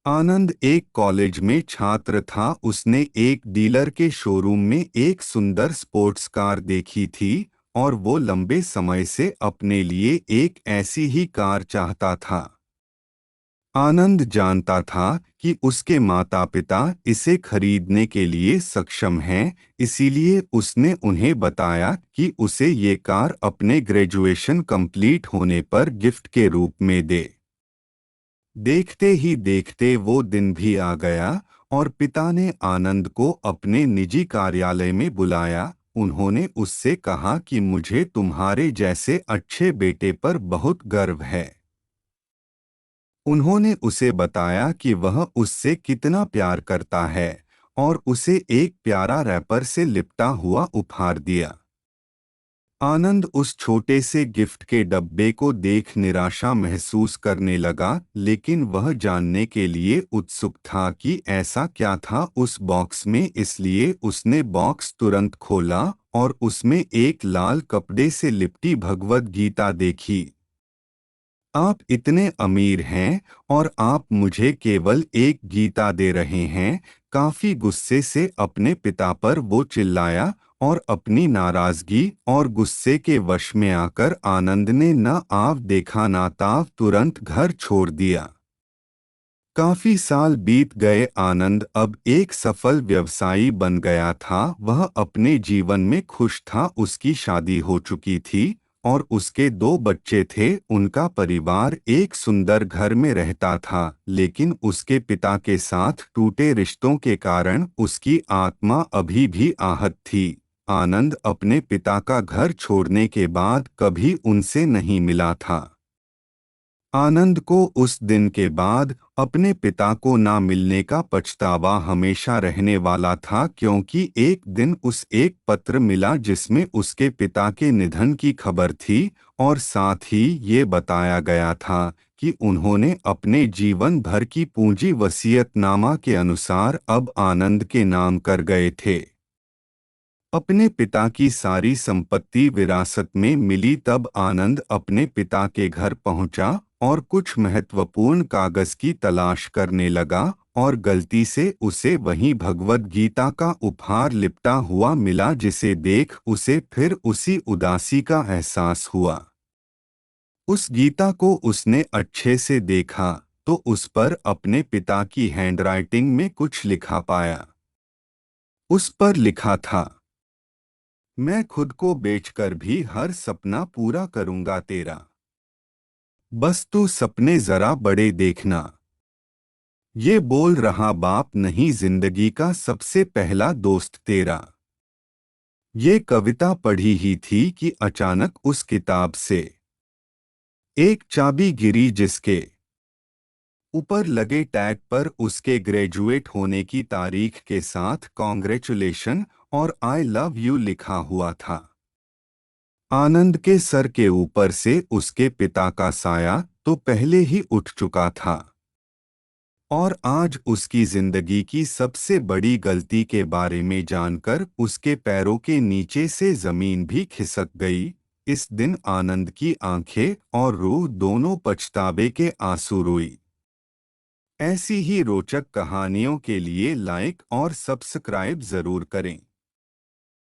आनंद एक कॉलेज में छात्र था। उसने एक डीलर के शोरूम में एक सुंदर स्पोर्ट्स कार देखी थी और वो लंबे समय से अपने लिए एक ऐसी ही कार चाहता था। आनंद जानता था कि उसके माता-पिता इसे खरीदने के लिए सक्षम हैं, इसीलिए उसने उन्हें बताया कि उसे ये कार अपने ग्रेजुएशन कंप्लीट होने पर गिफ्ट के रूप में दे। देखते ही देखते वो दिन भी आ गया और पिता ने आनंद को अपने निजी कार्यालय में बुलाया। उन्होंने उससे कहा कि मुझे तुम्हारे जैसे अच्छे बेटे पर बहुत गर्व है। उन्होंने उसे बताया कि वह उससे कितना प्यार करता है और उसे एक प्यारा रैपर से लिपटा हुआ उपहार दिया। आनंद उस छोटे से गिफ्ट के डब्बे को देख निराशा महसूस करने लगा, लेकिन वह जानने के लिए उत्सुक था कि ऐसा क्या था उस बॉक्स में, इसलिए उसने बॉक्स तुरंत खोला और उसमें एक लाल कपड़े से लिपटी भगवद गीता देखी। आप इतने अमीर हैं और आप मुझे केवल एक गीता दे रहे हैं। काफी गुस्से से अपने पिता पर वो चिल्लाया और अपनी नाराजगी और गुस्से के वश में आकर आनंद ने न आव देखा ना ताव तुरंत घर छोड़ दिया। काफी साल बीत गए। आनंद अब एक सफल व्यवसायी बन गया था। वह अपने जीवन में खुश था। उसकी शादी हो चुकी थी और उसके दो बच्चे थे। उनका परिवार एक सुंदर घर में रहता था, लेकिन उसके पिता के साथ टूटे रिश्तों के कारण उसकी आत्मा अभी भी आहत थी। आनंद अपने पिता का घर छोड़ने के बाद कभी उनसे नहीं मिला था। आनंद को उस दिन के बाद अपने पिता को ना मिलने का पछतावा हमेशा रहने वाला था, क्योंकि एक दिन उस एक पत्र मिला जिसमें उसके पिता के निधन की खबर थी और साथ ही ये बताया गया था कि उन्होंने अपने जीवन भर की पूंजी वसीयतनामा के अनुसार अब आनंद के नाम कर गए थे। अपने पिता की सारी संपत्ति विरासत में मिली तब आनंद अपने पिता के घर पहुंचा और कुछ महत्वपूर्ण कागज की तलाश करने लगा और गलती से उसे वहीं भगवद गीता का उपहार लिपटा हुआ मिला, जिसे देख उसे फिर उसी उदासी का एहसास हुआ। उस गीता को उसने अच्छे से देखा तो उस पर अपने पिता की हैंडराइटिंग में कुछ लिखा पाया। उस पर लिखा था, मैं खुद को बेचकर भी हर सपना पूरा करूंगा तेरा, बस तू सपने जरा बड़े देखना। ये बोल रहा बाप नहीं, जिंदगी का सबसे पहला दोस्त तेरा। ये कविता पढ़ी ही थी कि अचानक उस किताब से एक चाबी गिरी, जिसके ऊपर लगे टैग पर उसके ग्रेजुएट होने की तारीख के साथ कॉन्ग्रेचुलेशन और आई लव यू लिखा हुआ था। आनंद के सर के ऊपर से उसके पिता का साया तो पहले ही उठ चुका था और आज उसकी जिंदगी की सबसे बड़ी गलती के बारे में जानकर उसके पैरों के नीचे से जमीन भी खिसक गई। इस दिन आनंद की आंखें और रूह दोनों पछतावे के आंसू रोई। ऐसी ही रोचक कहानियों के लिए लाइक और सब्सक्राइब जरूर करें।